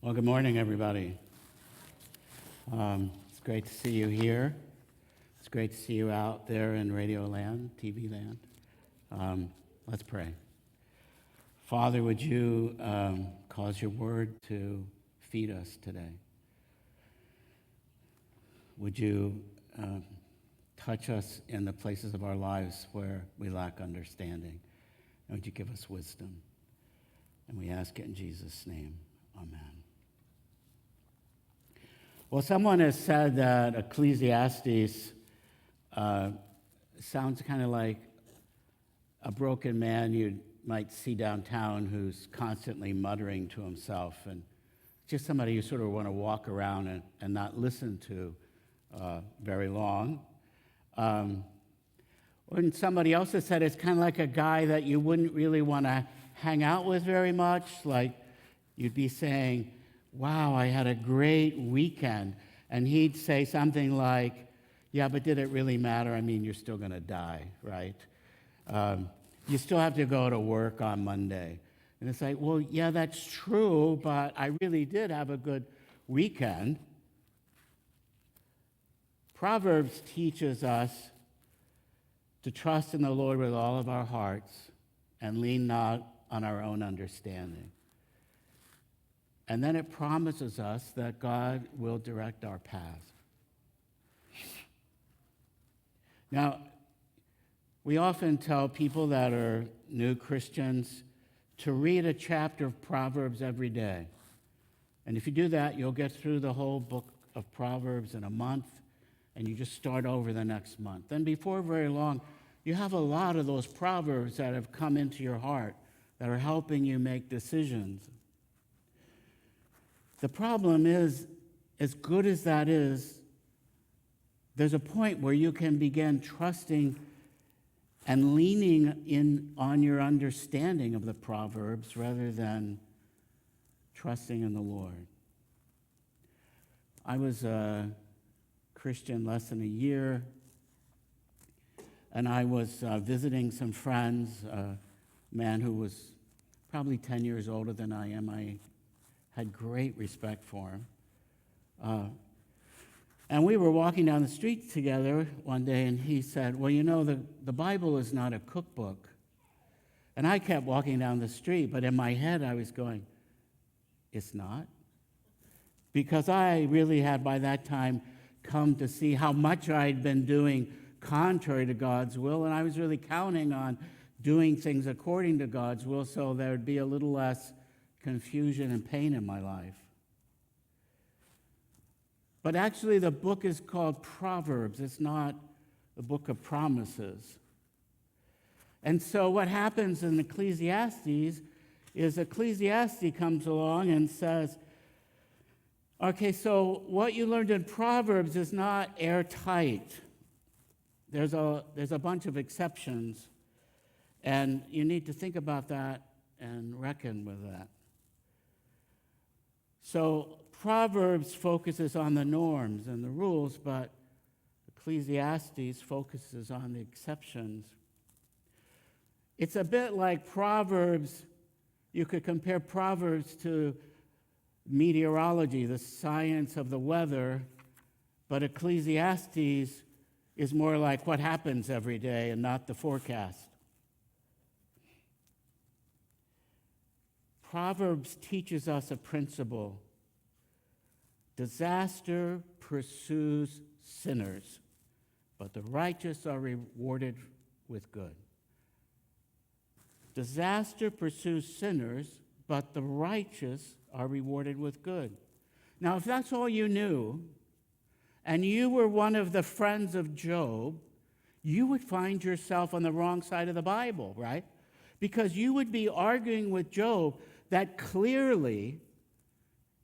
Well, good morning, everybody. It's great to see you here. It's great to see you out there in radio land, TV land. Let's pray. Father, would you cause your word to feed us today? Would you touch us in the places of our lives where we lack understanding? And would you give us wisdom? And we ask it in Jesus' name. Amen. Well, someone has said that Ecclesiastes sounds kind of like a broken man you might see downtown who's constantly muttering to himself, and just somebody you sort of want to walk around and not listen to very long. When somebody else has said it's kind of like a guy that you wouldn't really want to hang out with very much, like you'd be saying, wow, I had a great weekend. And he'd say something like, yeah, but did it really matter? I mean, you're still going to die, right? You still have to go to work on Monday. And it's like, well, yeah, that's true, but I really did have a good weekend. Proverbs teaches us to trust in the Lord with all of our hearts and lean not on our own understanding. And then it promises us that God will direct our path. Now, we often tell people that are new Christians to read a chapter of Proverbs every day. And if you do that, you'll get through the whole book of Proverbs in a month, and you just start over the next month. Then before very long, you have a lot of those Proverbs that have come into your heart that are helping you make decisions. The problem is, as good as that is, there's a point where you can begin trusting and leaning in on your understanding of the Proverbs rather than trusting in the Lord. I was a Christian less than a year, and I was visiting some friends, a man who was probably 10 years older than I am. I had great respect for him. And we were walking down the street together one day, and he said, well, you know, the Bible is not a cookbook. And I kept walking down the street, but in my head I was going, it's not? Because I really had by that time come to see how much I'd been doing contrary to God's will, and I was really counting on doing things according to God's will so there would be a little less confusion and pain in my life. But actually, the book is called Proverbs. It's not the book of promises. And so what happens in Ecclesiastes is Ecclesiastes comes along and says, okay, so what you learned in Proverbs is not airtight. There's a bunch of exceptions, and you need to think about that and reckon with that. So Proverbs focuses on the norms and the rules, but Ecclesiastes focuses on the exceptions. It's a bit like Proverbs. You could compare Proverbs to meteorology, the science of the weather, but Ecclesiastes is more like what happens every day and not the forecast. Proverbs teaches us a principle. Disaster pursues sinners, but the righteous are rewarded with good. Disaster pursues sinners, but the righteous are rewarded with good. Now, if that's all you knew, and you were one of the friends of Job, you would find yourself on the wrong side of the Bible, right? Because you would be arguing with Job that clearly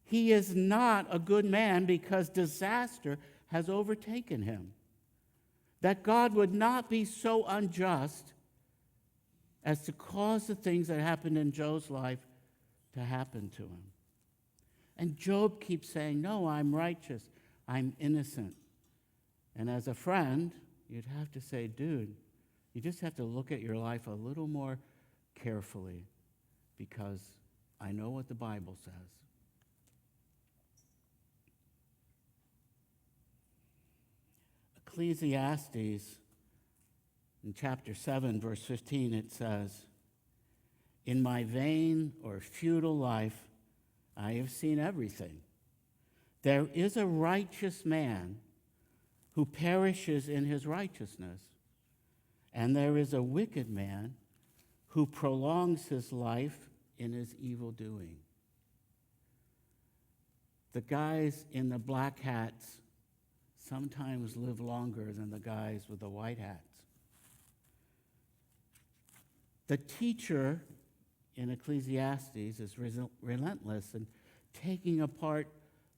he is not a good man because disaster has overtaken him. That God would not be so unjust as to cause the things that happened in Job's life to happen to him. And Job keeps saying, no, I'm righteous, I'm innocent. And as a friend, you'd have to say, dude, you just have to look at your life a little more carefully because I know what the Bible says. Ecclesiastes, in chapter 7, verse 15, it says, "In my vain or futile life, I have seen everything. There is a righteous man who perishes in his righteousness, and there is a wicked man who prolongs his life in his evil doing." The guys in the black hats sometimes live longer than the guys with the white hats. The teacher in Ecclesiastes is relentless in taking apart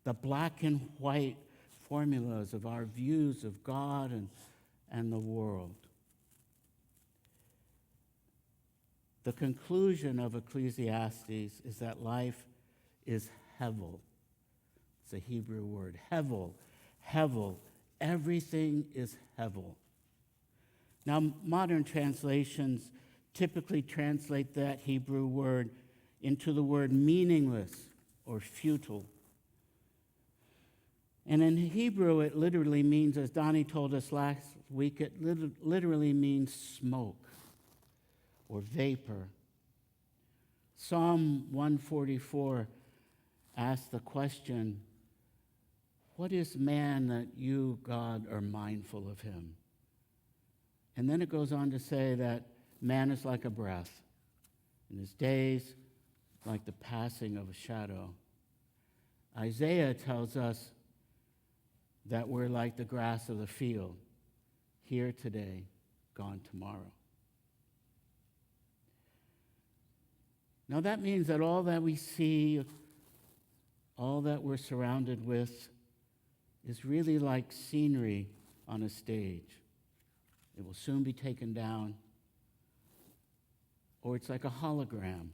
the black and white formulas of our views of God and the world. The conclusion of Ecclesiastes is that life is hevel. It's a Hebrew word, hevel, hevel. Everything is hevel. Now, modern translations typically translate that Hebrew word into the word meaningless or futile. And in Hebrew, it literally means, as Donnie told us last week, it literally means smoke or vapor. Psalm 144 asks the question, "What is man that you, God, are mindful of him?" And then it goes on to say that man is like a breath, and his days like the passing of a shadow. Isaiah tells us that we're like the grass of the field, here today, gone tomorrow. Now that means that all that we see, all that we're surrounded with, is really like scenery on a stage. It will soon be taken down. Or it's like a hologram.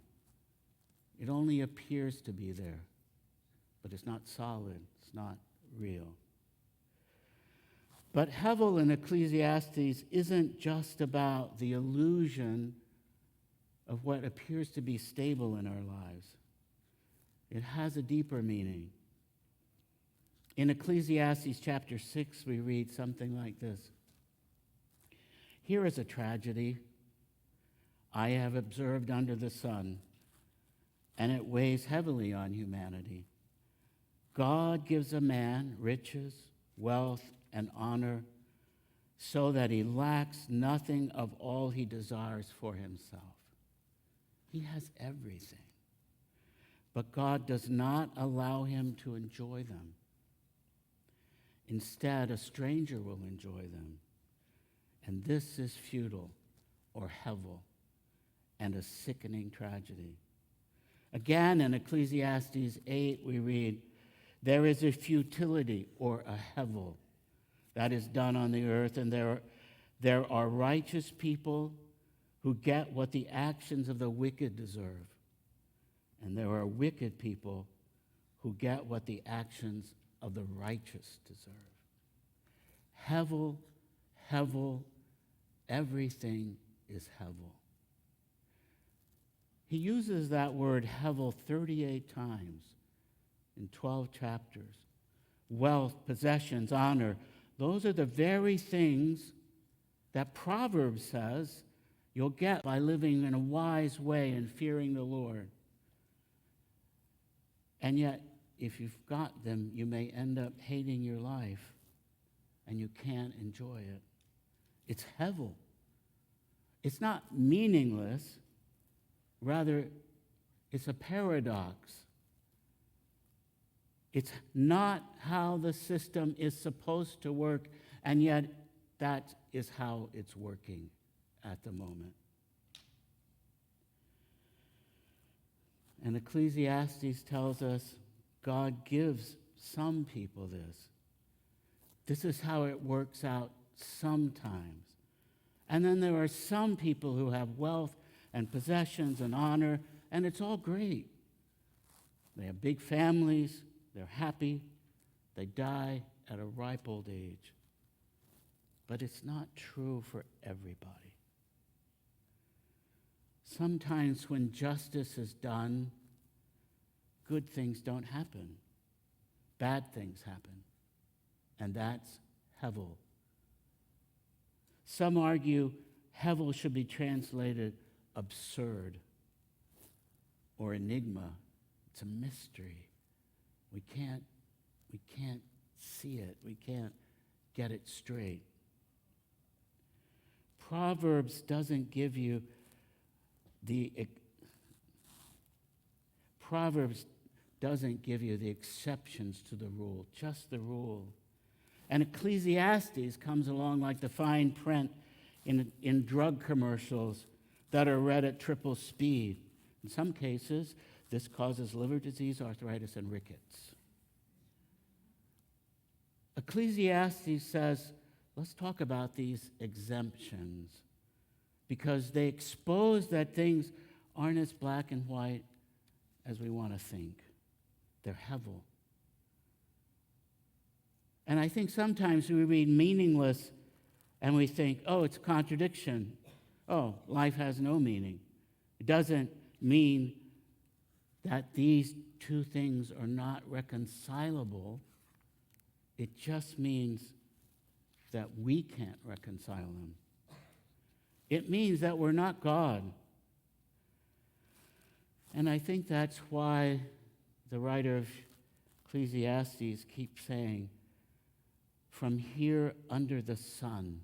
It only appears to be there, but it's not solid, it's not real. But hevel in Ecclesiastes isn't just about the illusion of what appears to be stable in our lives. It has a deeper meaning. In Ecclesiastes Chapter 6, we read something like this. "Here is a tragedy I have observed under the sun, and it weighs heavily on humanity. God gives a man riches, wealth, and honor so that he lacks nothing of all he desires for himself." He has everything, but God does not allow him to enjoy them. Instead, a stranger will enjoy them, and this is futile or hevel and a sickening tragedy. Again, in Ecclesiastes 8, we read, "There is a futility or a hevel that is done on the earth, and there are righteous people who get what the actions of the wicked deserve, and there are wicked people who get what the actions of the righteous deserve." Hevel, hevel, everything is hevel. He uses that word hevel 38 times in 12 chapters. Wealth, possessions, honor, those are the very things that Proverbs says you'll get by living in a wise way and fearing the Lord. And yet, if you've got them, you may end up hating your life, and you can't enjoy it. It's hevel. It's not meaningless. Rather, it's a paradox. It's not how the system is supposed to work, and yet that is how it's working at the moment. And Ecclesiastes tells us God gives some people this. This is how it works out sometimes. And then there are some people who have wealth and possessions and honor, and it's all great. They have big families, they're happy, they die at a ripe old age. But it's not true for everybody. Sometimes when justice is done, good things don't happen. Bad things happen. And that's hevel Some argue Hevel should be translated absurd or enigma. It's a mystery. We can't see it. We can't get it straight. Proverbs doesn't give you the exceptions to the rule, just the rule. And Ecclesiastes comes along like the fine print in drug commercials that are read at triple speed. In some cases, this causes liver disease, arthritis, and rickets. Ecclesiastes says, let's talk about these exemptions, because they expose that things aren't as black and white as we want to think. They're hevel. And I think sometimes we read meaningless and we think, oh, it's a contradiction. Oh, life has no meaning. It doesn't mean that these two things are not reconcilable. It just means that we can't reconcile them. It means that we're not God. And I think that's why the writer of Ecclesiastes keeps saying, from here under the sun,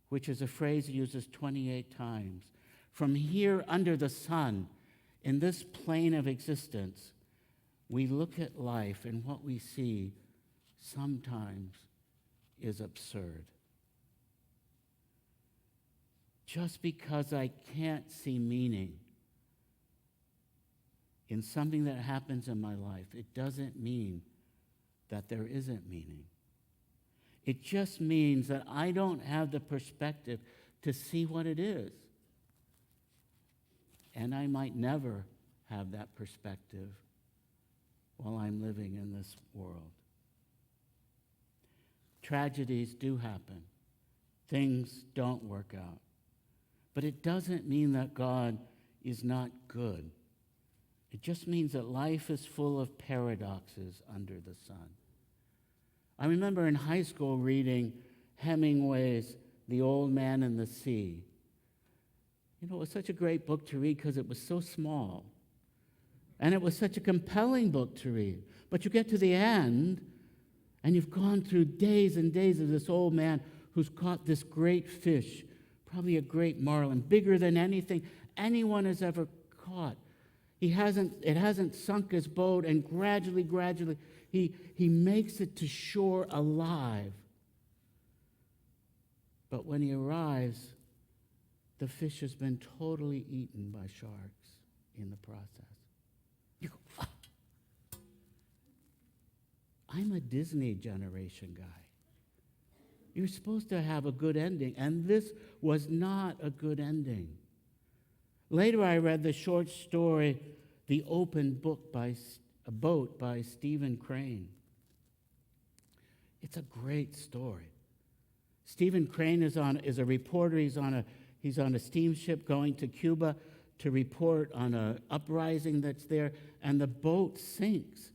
which is a phrase he uses 28 times. From here under the sun, in this plane of existence, we look at life and what we see sometimes is absurd. Just because I can't see meaning in something that happens in my life, it doesn't mean that there isn't meaning. It just means that I don't have the perspective to see what it is. And I might never have that perspective while I'm living in this world. Tragedies do happen. Things don't work out. But it doesn't mean that God is not good. It just means that life is full of paradoxes under the sun. I remember in high school reading Hemingway's The Old Man and the Sea. You know, it was such a great book to read because it was so small. And it was such a compelling book to read. But you get to the end, and you've gone through days and days of this old man who's caught this great fish, probably a great marlin, bigger than anything anyone has ever caught. It hasn't sunk his boat, and gradually, he makes it to shore alive. But when he arrives, the fish has been totally eaten by sharks in the process. You go, oh. I'm a Disney generation guy. You're supposed to have a good ending, and this was not a good ending. Later, I read the short story, The Open Boat by Stephen Crane. It's a great story. Stephen Crane is a reporter. He's on a steamship going to Cuba to report on an uprising that's there, and the boat sinks.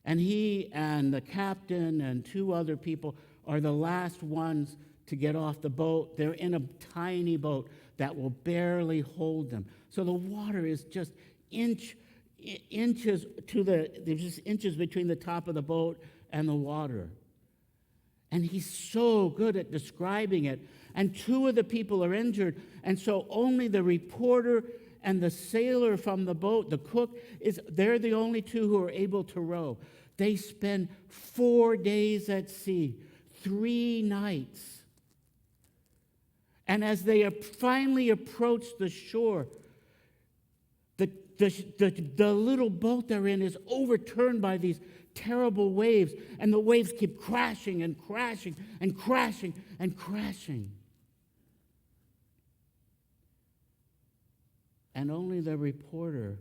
And he and the captain and two other people are the last ones to get off the boat. They're in a tiny boat that will barely hold them. So the water is just inches there's just inches between the top of the boat and the water. And he's so good at describing it. And two of the people are injured, and so only the reporter and the sailor from the boat, the cook, they're the only two who are able to row. They spend 4 days at sea, 3 nights. And as they finally approach the shore, the little boat they're in is overturned by these terrible waves, and the waves keep crashing and crashing and crashing and crashing. And only the reporter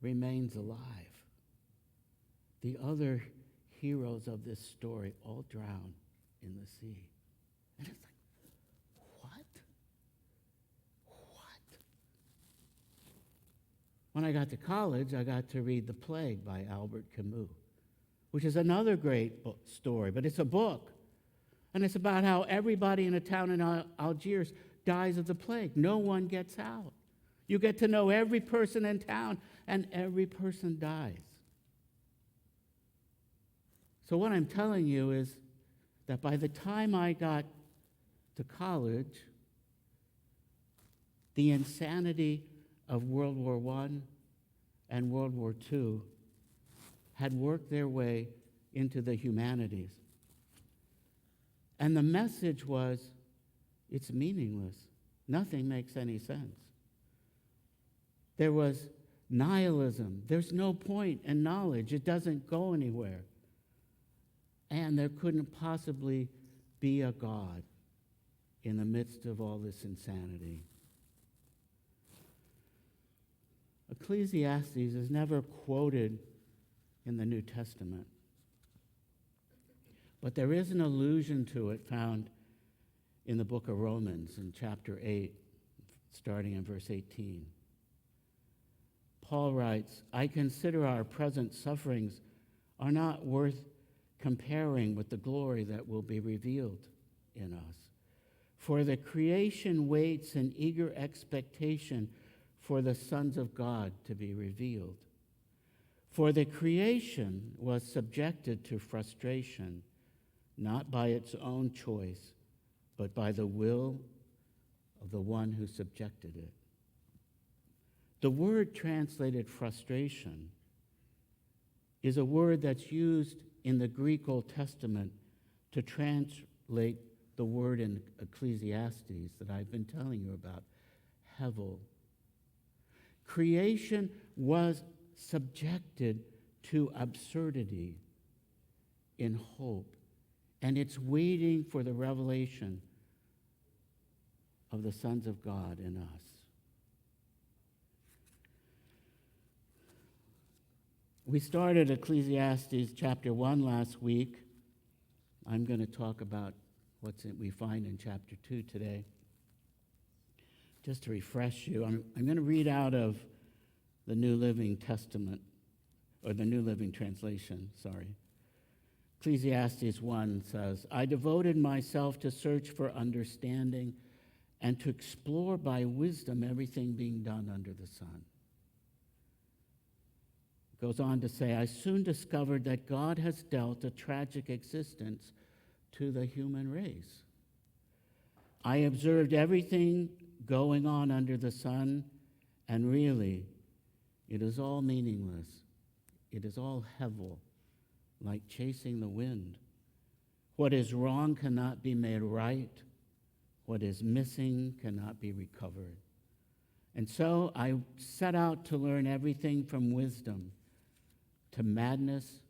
remains alive. The other heroes of this story all drown in the sea. And it's like, what? When I got to college, I got to read The Plague by Albert Camus, which is another great story, but it's a book. And it's about how everybody in a town in Algiers dies of the plague. No one gets out. You get to know every person in town, and every person dies. So what I'm telling you is that by the time I got to college, the insanity of World War I and World War II had worked their way into the humanities. And the message was, it's meaningless. Nothing makes any sense. There was nihilism. There's no point in knowledge. It doesn't go anywhere. And there couldn't possibly be a God in the midst of all this insanity. Ecclesiastes is never quoted in the New Testament, but there is an allusion to it found in the book of Romans in chapter 8, starting in verse 18. Paul writes, I consider our present sufferings are not worth comparing with the glory that will be revealed in us. For the creation waits in eager expectation for the sons of God to be revealed. For the creation was subjected to frustration, not by its own choice, but by the will of the one who subjected it. The word translated frustration is a word that's used in the Greek Old Testament to translate the word in Ecclesiastes that I've been telling you about, hevel. Creation was subjected to absurdity in hope, and it's waiting for the revelation of the sons of God in us. We started Ecclesiastes Chapter 1 last week. I'm going to talk about we find in Chapter 2 today. Just to refresh you, I'm going to read out of the New Living Testament, or the New Living Translation, sorry. Ecclesiastes 1 says, I devoted myself to search for understanding and to explore by wisdom everything being done under the sun. It goes on to say, I soon discovered that God has dealt a tragic existence to the human race. I observed everything going on under the sun, and really, it is all meaningless. It is all hevel, like chasing the wind. What is wrong cannot be made right. What is missing cannot be recovered. And so I set out to learn everything from wisdom to madness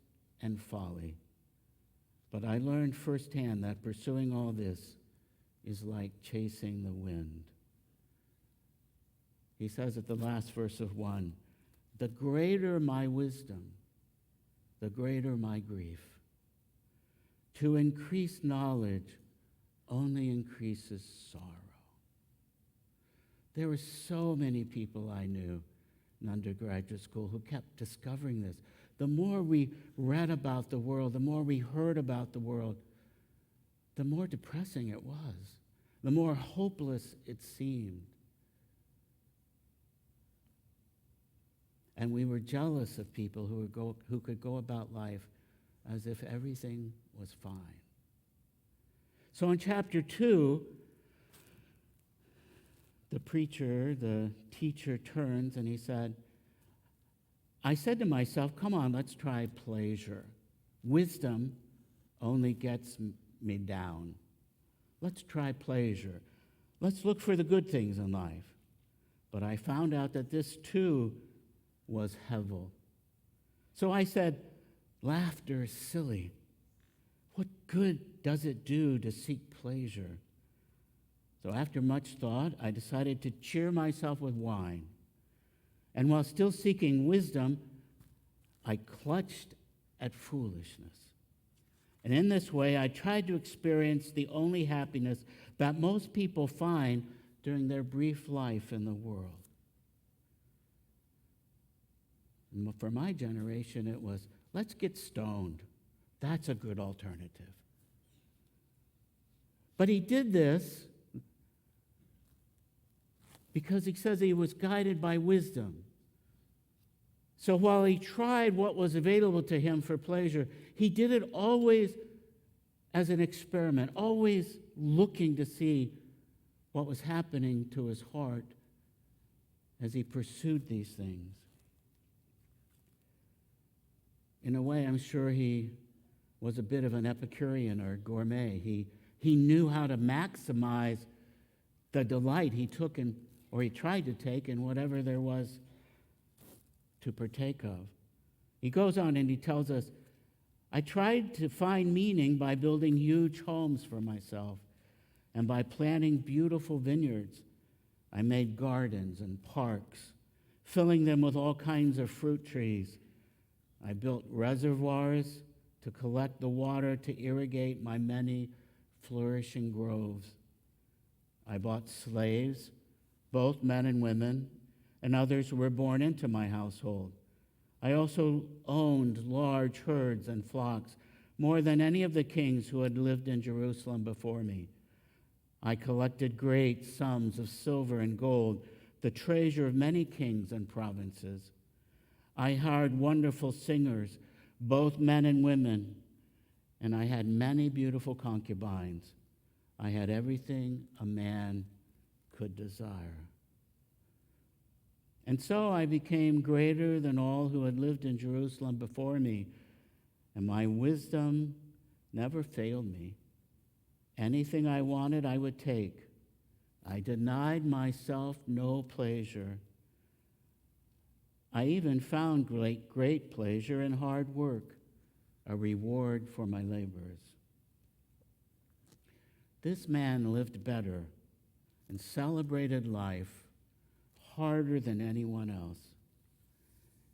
and folly. But I learned firsthand that pursuing all this is like chasing the wind. He says at the last verse of 1, the greater my wisdom, the greater my grief. To increase knowledge only increases sorrow. There were so many people I knew in undergraduate school who kept discovering this. The more we read about the world, the more we heard about the world, the more depressing it was, the more hopeless it seemed. And we were jealous of people who could go about life as if everything was fine. So in chapter 2, the teacher turns and he said, I said to myself, come on, let's try pleasure. Wisdom only gets me down. Let's try pleasure. Let's look for the good things in life. But I found out that this too was hevel. So I said, laughter is silly. What good does it do to seek pleasure? So after much thought, I decided to cheer myself with wine. And while still seeking wisdom, I clutched at foolishness. And in this way, I tried to experience the only happiness that most people find during their brief life in the world. For my generation, it was, let's get stoned. That's a good alternative. But he did this because he says he was guided by wisdom. So while he tried what was available to him for pleasure, he did it always as an experiment, always looking to see what was happening to his heart as he pursued these things. In a way, I'm sure he was a bit of an Epicurean or gourmet. He knew how to maximize the delight he took in, or he tried to take in whatever there was to partake of. He goes on and he tells us, I tried to find meaning by building huge homes for myself and by planting beautiful vineyards. I made gardens and parks, filling them with all kinds of fruit trees. I built reservoirs to collect the water to irrigate my many flourishing groves. I bought slaves, both men and women, and others who were born into my household. I also owned large herds and flocks, more than any of the kings who had lived in Jerusalem before me. I collected great sums of silver and gold, the treasure of many kings and provinces. I hired wonderful singers, both men and women, and I had many beautiful concubines. I had everything a man could desire. And so I became greater than all who had lived in Jerusalem before me, and my wisdom never failed me. Anything I wanted, I would take. I denied myself no pleasure. I even found great pleasure in hard work, a reward for my labors. This man lived better and celebrated life harder than anyone else.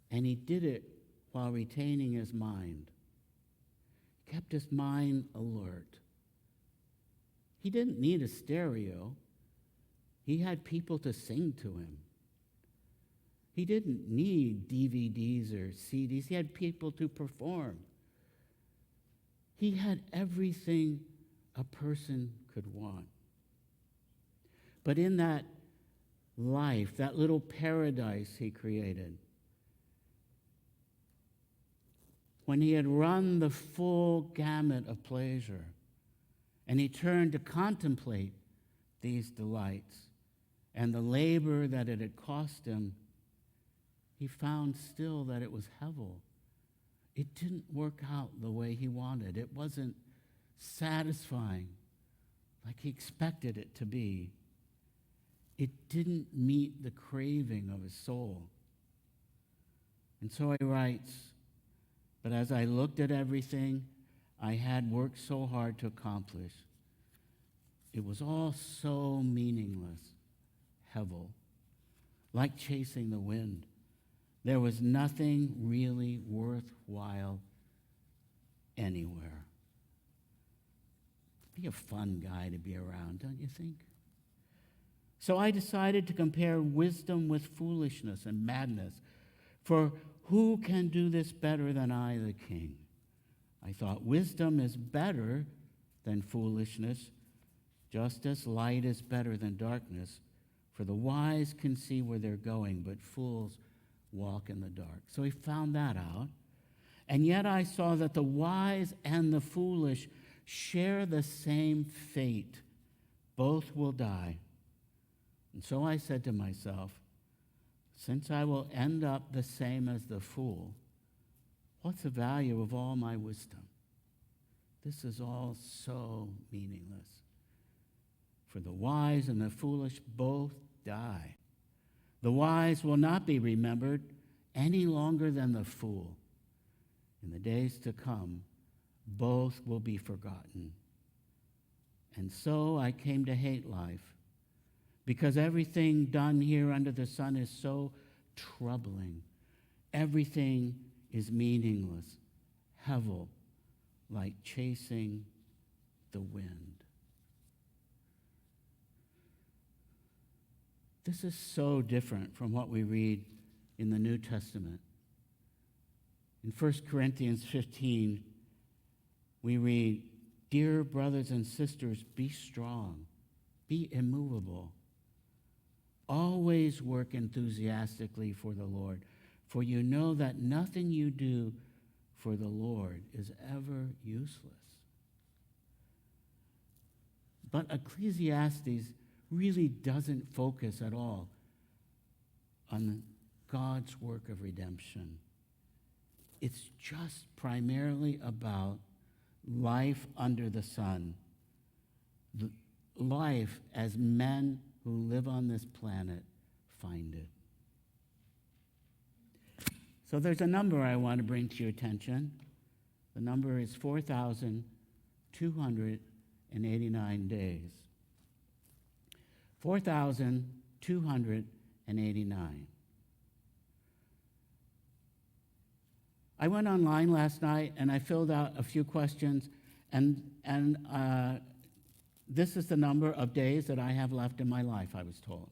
And he did it while retaining his mind. He kept his mind alert. He didn't need a stereo. He had people to sing to him. He didn't need DVDs or CDs. He had people to perform. He had everything a person could want. But in that life, that little paradise he created, when he had run the full gamut of pleasure, and he turned to contemplate these delights and the labor that it had cost him, he found still that it was hevel. It didn't work out the way he wanted. It wasn't satisfying like he expected it to be. It didn't meet the craving of his soul. And so he writes, but as I looked at everything I had worked so hard to accomplish, it was all so meaningless, hevel, like chasing the wind. There was nothing really worthwhile anywhere. Be a fun guy to be around, don't you think? So I decided to compare wisdom with foolishness and madness. For who can do this better than I, the king? I thought wisdom is better than foolishness, just as light is better than darkness. For the wise can see where they're going, but fools walk in the dark. So he found that out. And yet I saw that the wise and the foolish share the same fate. Both will die. And so I said to myself, since I will end up the same as the fool, what's the value of all my wisdom? This is all so meaningless. For the wise and the foolish both die. The wise will not be remembered any longer than the fool. In the days to come, both will be forgotten. And so I came to hate life, because everything done here under the sun is so troubling. Everything is meaningless, hevel, like chasing the wind. This is so different from what we read in the New Testament. In 1 Corinthians 15, we read, Dear brothers and sisters, be strong, be immovable. Always work enthusiastically for the Lord, for you know that nothing you do for the Lord is ever useless. But Ecclesiastes really doesn't focus at all on God's work of redemption. It's just primarily about life under the sun, life as men who live on this planet find it. So there's a number I want to bring to your attention. The number is 4,289 days. 4,289. I went online last night and I filled out a few questions, and this is the number of days that I have left in my life, I was told.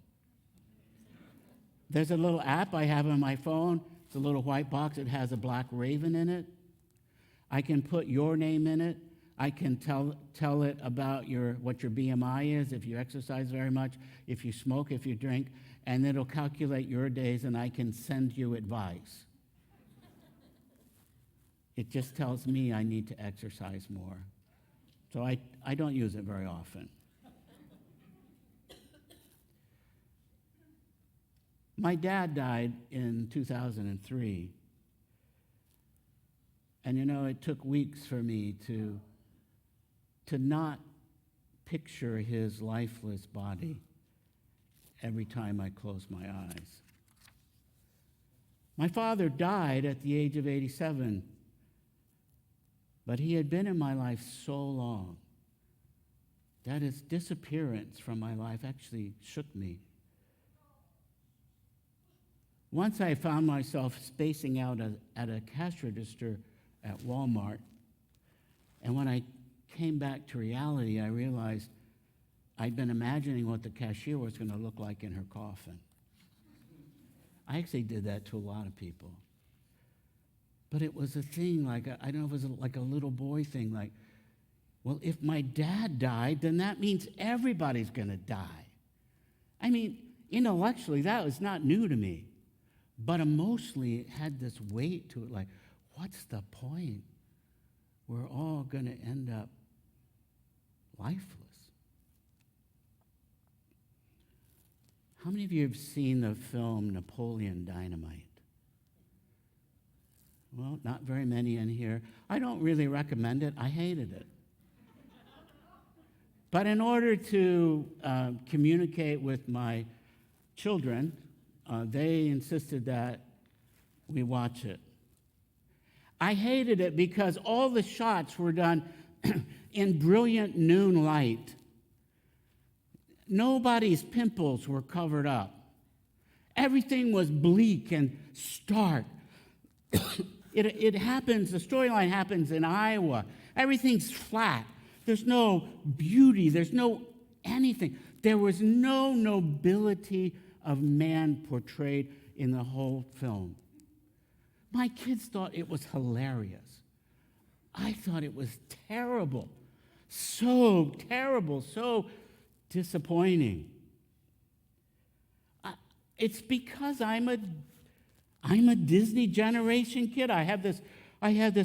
There's a little app I have on my phone. It's a little white box. It has a black raven in it. I can put your name in it. I can tell it about what your BMI is, if you exercise very much, if you smoke, if you drink, and it'll calculate your days, and I can send you advice. It just tells me I need to exercise more. So I don't use it very often. My dad died in 2003. And it took weeks for me to not picture his lifeless body every time I closed my eyes. My father died at the age of 87. But he had been in my life so long that his disappearance from my life actually shook me. Once I found myself spacing out at a cash register at Walmart, and when I came back to reality, I realized I'd been imagining what the cashier was going to look like in her coffin. I actually did that to a lot of people. But it was a thing, I don't know if it was like a little boy thing, well, if my dad died, then that means everybody's going to die. I mean, intellectually, that was not new to me. But emotionally, it had this weight to it, what's the point? We're all going to end up lifeless. How many of you have seen the film Napoleon Dynamite? Well, not very many in here. I don't really recommend it. I hated it. But in order to communicate with my children, they insisted that we watch it. I hated it because all the shots were done in brilliant noon light. Nobody's pimples were covered up. Everything was bleak and stark. It happens, the storyline happens in Iowa. Everything's flat. There's no beauty. There's no anything. There was no nobility of man portrayed in the whole film. My kids thought it was hilarious. I thought it was terrible. So terrible, so disappointing. It's because I'm a Disney generation kid. I have this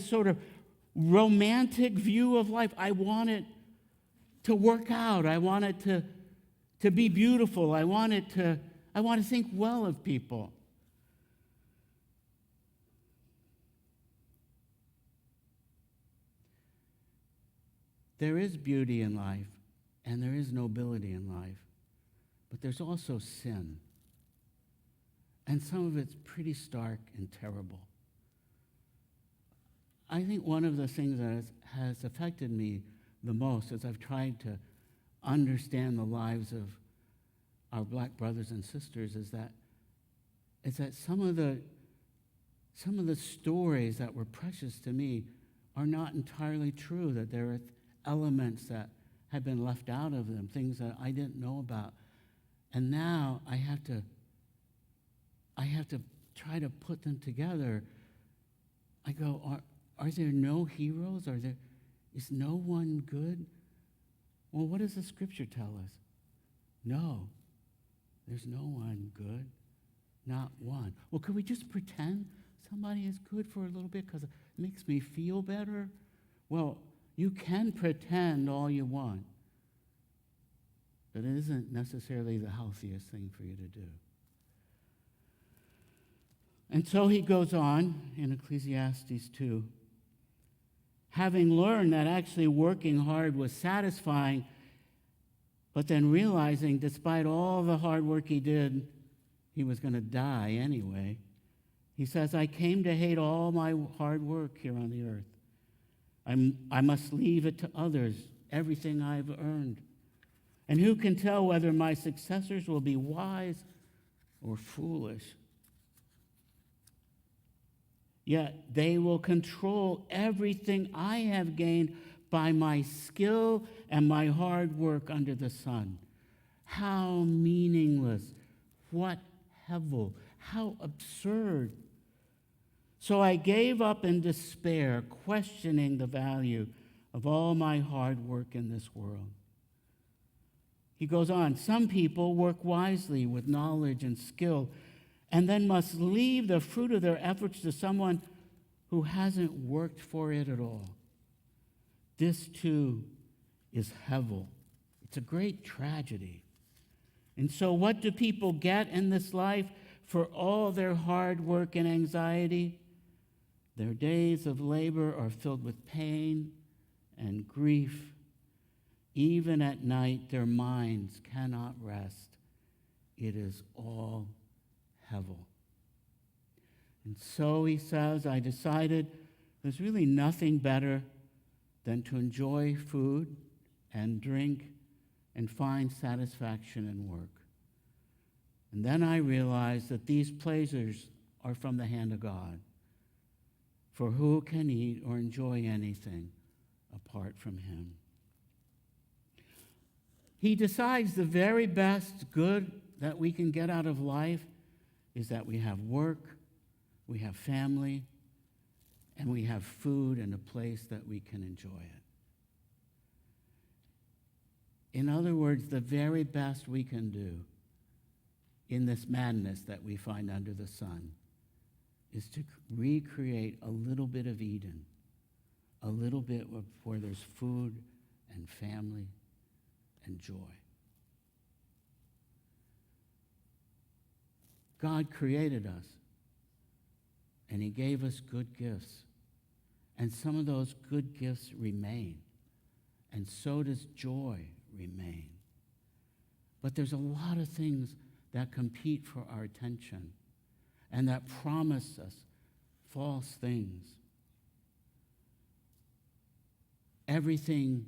sort of romantic view of life. I want it to work out. I want it to be beautiful. I want to think well of people. There is beauty in life, and there is nobility in life, but there's also sin. And some of it's pretty stark and terrible. I think one of the things that has affected me the most as I've tried to understand the lives of our black brothers and sisters is that some of the stories that were precious to me are not entirely true, that there are elements that have been left out of them, things that I didn't know about. And now I have to try to put them together. I go, are there no heroes? Is no one good? Well, what does the scripture tell us? No, there's no one good, not one. Well, could we just pretend somebody is good for a little bit because it makes me feel better? Well, you can pretend all you want, but it isn't necessarily the healthiest thing for you to do. And so he goes on in Ecclesiastes 2. Having learned that actually working hard was satisfying, but then realizing despite all the hard work he did, he was going to die anyway, he says, I came to hate all my hard work here on the earth. I must leave it to others, everything I've earned. And who can tell whether my successors will be wise or foolish? Yet they will control everything I have gained by my skill and my hard work under the sun. How meaningless. What hevel. How absurd. So I gave up in despair, questioning the value of all my hard work in this world. He goes on, some people work wisely with knowledge and skill, and then must leave the fruit of their efforts to someone who hasn't worked for it at all. This, too, is hevel. It's a great tragedy. And so what do people get in this life for all their hard work and anxiety? Their days of labor are filled with pain and grief. Even at night, their minds cannot rest. It is all hevel. And so he says, I decided there's really nothing better than to enjoy food and drink and find satisfaction in work. And then I realized that these pleasures are from the hand of God. For who can eat or enjoy anything apart from him? He decides the very best good that we can get out of life is that we have work, we have family, and we have food and a place that we can enjoy it. In other words, the very best we can do in this madness that we find under the sun is to recreate a little bit of Eden, a little bit where there's food and family and joy. God created us, and he gave us good gifts. And some of those good gifts remain, and so does joy remain. But there's a lot of things that compete for our attention and that promise us false things. Everything,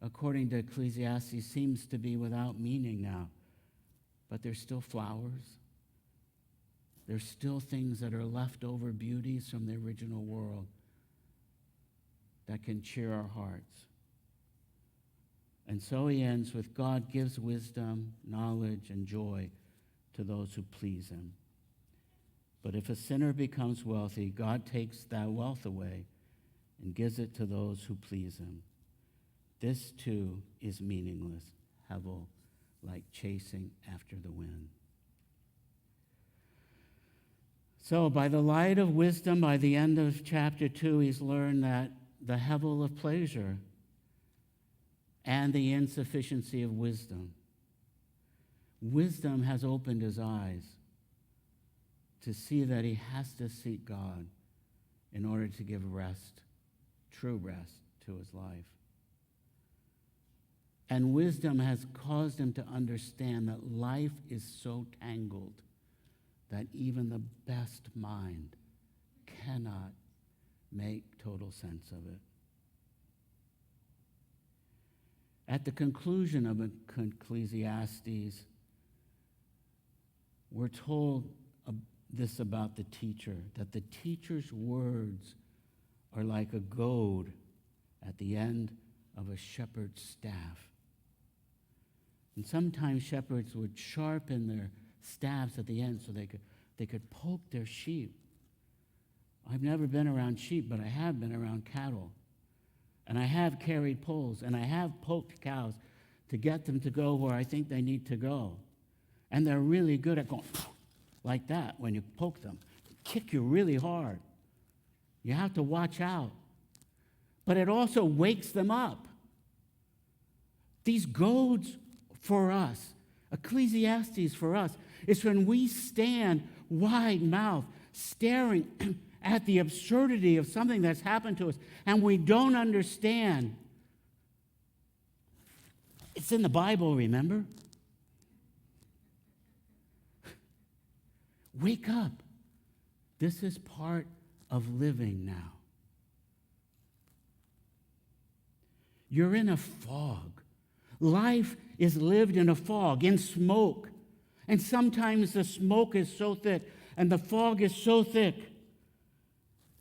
according to Ecclesiastes, seems to be without meaning now, but there's still flowers. There's still things that are leftover beauties from the original world that can cheer our hearts. And so he ends with, God gives wisdom, knowledge, and joy to those who please him. But if a sinner becomes wealthy, God takes that wealth away and gives it to those who please him. This too is meaningless, hevel, like chasing after the wind. So by the light of wisdom, by the end of chapter 2, he's learned that the hevel of pleasure and the insufficiency of wisdom. Wisdom has opened his eyes to see that he has to seek God in order to give rest, true rest, to his life. And wisdom has caused him to understand that life is so tangled that even the best mind cannot make total sense of it. At the conclusion of Ecclesiastes, we're told this about the teacher, that the teacher's words are like a goad at the end of a shepherd's staff. And sometimes shepherds would sharpen their staffs at the end so they could poke their sheep. I've never been around sheep, but I have been around cattle. And I have carried poles, and I have poked cows to get them to go where I think they need to go. And they're really good at going like that when you poke them. They kick you really hard. You have to watch out. But it also wakes them up. These goads for us, Ecclesiastes for us, is when we stand wide-mouthed, staring at the absurdity of something that's happened to us, and we don't understand. It's in the Bible, remember? Wake up. This is part of living now. You're in a fog. Life is lived in a fog, in smoke. And sometimes the smoke is so thick and the fog is so thick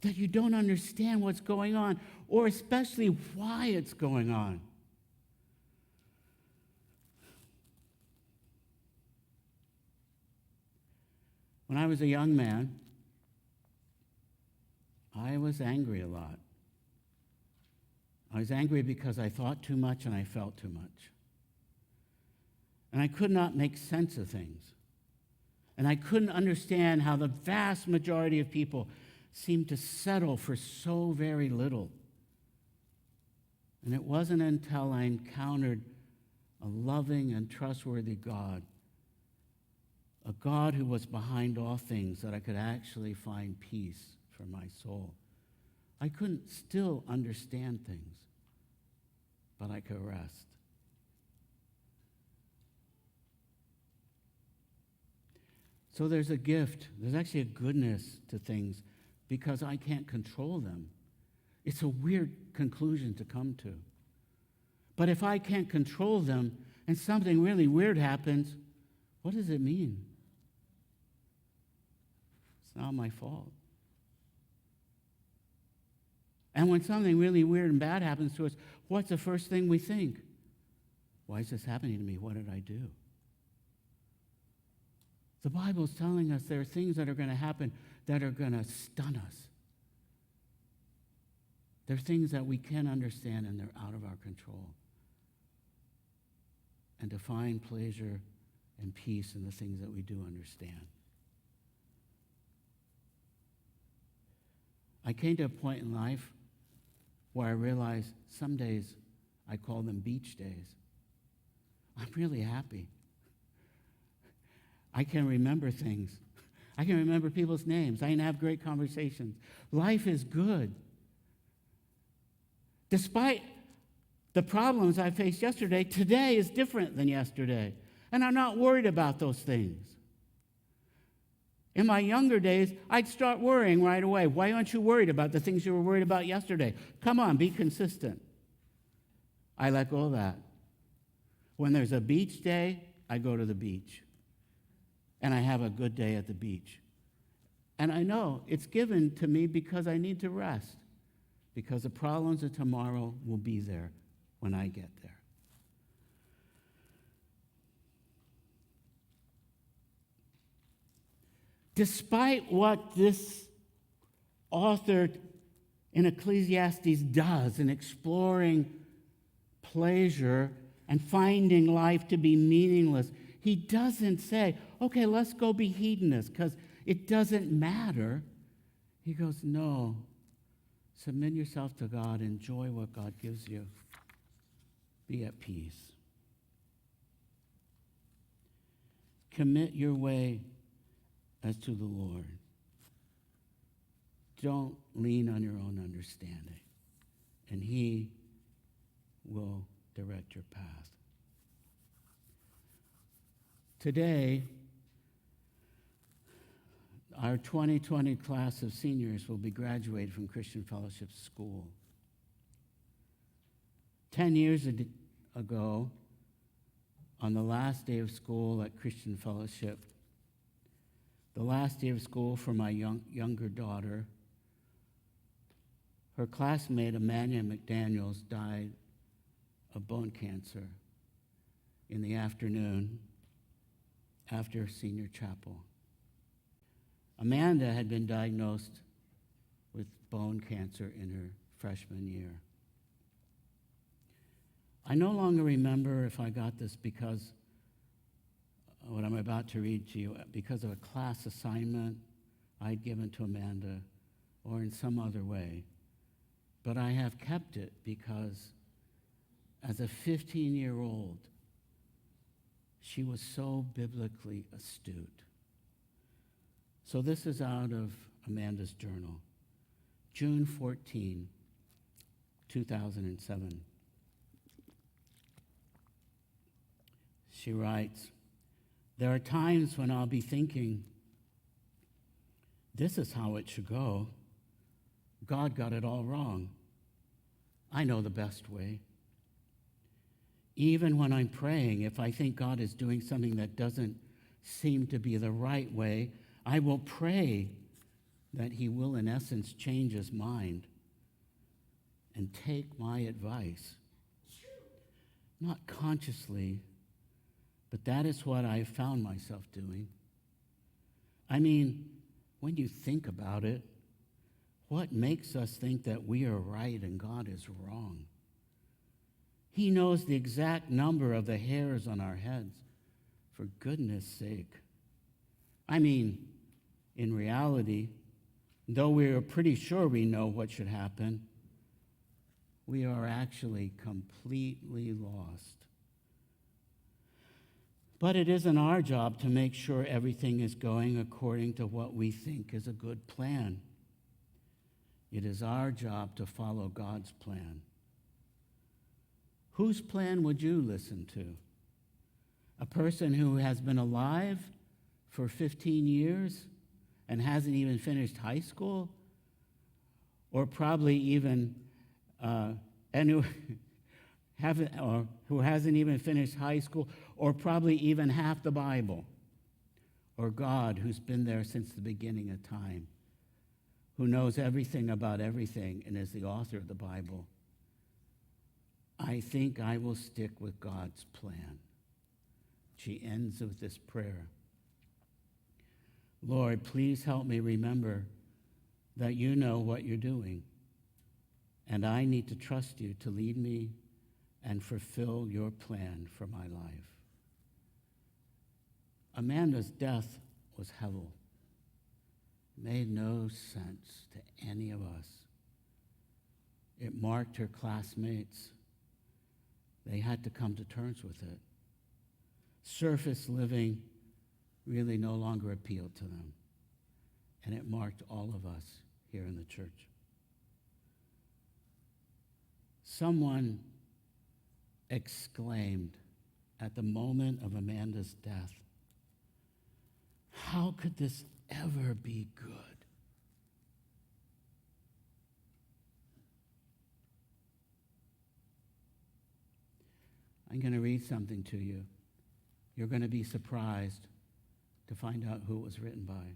that you don't understand what's going on, or especially why it's going on. When I was a young man, I was angry a lot. I was angry because I thought too much and I felt too much. And I could not make sense of things. And I couldn't understand how the vast majority of people seemed to settle for so very little. And it wasn't until I encountered a loving and trustworthy God, a God who was behind all things, that I could actually find peace for my soul. I couldn't still understand things, but I could rest. So there's a gift. There's actually a goodness to things because I can't control them. It's a weird conclusion to come to. But if I can't control them and something really weird happens, what does it mean? It's not my fault. And when something really weird and bad happens to us, what's the first thing we think? Why is this happening to me? What did I do? The Bible is telling us there are things that are going to happen that are going to stun us. They're things that we can't understand and they're out of our control. And to find pleasure and peace in the things that we do understand. I came to a point in life where I realized some days I call them beach days. I'm really happy. I can remember things. I can remember people's names. I can have great conversations. Life is good. Despite the problems I faced yesterday, today is different than yesterday. And I'm not worried about those things. In my younger days, I'd start worrying right away. Why aren't you worried about the things you were worried about yesterday? Come on, be consistent. I let go of that. When there's a beach day, I go to the beach. And I have a good day at the beach. And I know it's given to me because I need to rest. Because the problems of tomorrow will be there when I get there. Despite what this author in Ecclesiastes does in exploring pleasure and finding life to be meaningless, he doesn't say, okay, let's go be hedonists because it doesn't matter. He goes, no, submit yourself to God, enjoy what God gives you, be at peace. Commit your way as to the Lord. Don't lean on your own understanding, and he will direct your path. Today, our 2020 class of seniors will be graduated from Christian Fellowship School. 10 years ago, on the last day of school at Christian Fellowship, the last day of school for my younger daughter, her classmate, Amanda McDaniels, died of bone cancer in the afternoon after senior chapel. Amanda had been diagnosed with bone cancer in her freshman year. I no longer remember if I got this because what I'm about to read to you, because of a class assignment I'd given to Amanda or in some other way. But I have kept it because as a 15-year-old, she was so biblically astute. So this is out of Amanda's journal. June 14, 2007. She writes, "There are times when I'll be thinking, this is how it should go. God got it all wrong. I know the best way. Even when I'm praying, if I think God is doing something that doesn't seem to be the right way, I will pray that he will, in essence, change his mind and take my advice. Not consciously, but that is what I found myself doing. I mean, when you think about it, what makes us think that we are right and God is wrong? He knows the exact number of the hairs on our heads, for goodness sake. I mean, in reality, though we are pretty sure we know what should happen, we are actually completely lost. But it isn't our job to make sure everything is going according to what we think is a good plan. It is our job to follow God's plan. Whose plan would you listen to? A person who has been alive for 15 years and hasn't even finished high school? Or probably even, who hasn't even finished high school, or probably even half the Bible? Or God, who's been there since the beginning of time, who knows everything about everything and is the author of the Bible? I think I will stick with God's plan. She ends with this prayer. Lord, please help me remember that you know what you're doing, and I need to trust you to lead me and fulfill your plan for my life. Amanda's death was hell. It made no sense to any of us. It marked her classmates. They had to come to terms with it. Surface living really no longer appealed to them. And it marked all of us here in the church. Someone exclaimed at the moment of Amanda's death, "How could this ever be good?" I'm going to read something to you. You're going to be surprised to find out who it was written by.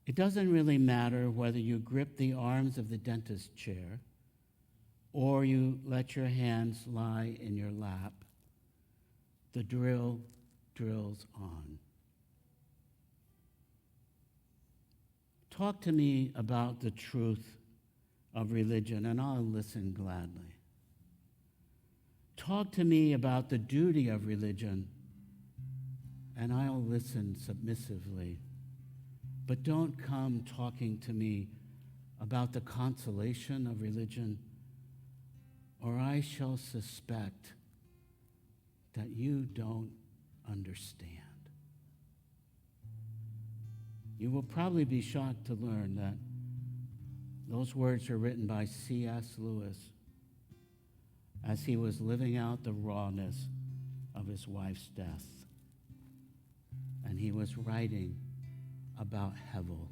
It doesn't really matter whether you grip the arms of the dentist chair or you let your hands lie in your lap. The drill drills on. Talk to me about the truth of religion, and I'll listen gladly. Talk to me about the duty of religion, and I'll listen submissively. But don't come talking to me about the consolation of religion, or I shall suspect that you don't understand. You will probably be shocked to learn that those words are written by C.S. Lewis as he was living out the rawness of his wife's death. And he was writing about Hevel.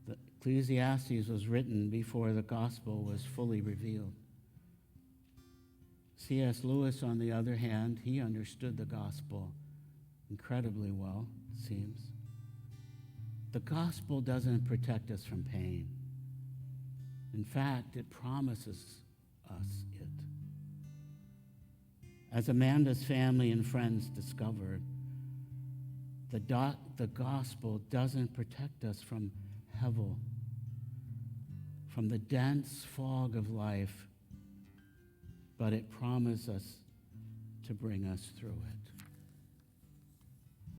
The Ecclesiastes was written before the gospel was fully revealed. C.S. Lewis, on the other hand, he understood the gospel incredibly well, it seems. The gospel doesn't protect us from pain. In fact, it promises us it. As Amanda's family and friends discovered, The gospel doesn't protect us from hevel, from the dense fog of life, but it promises us to bring us through it.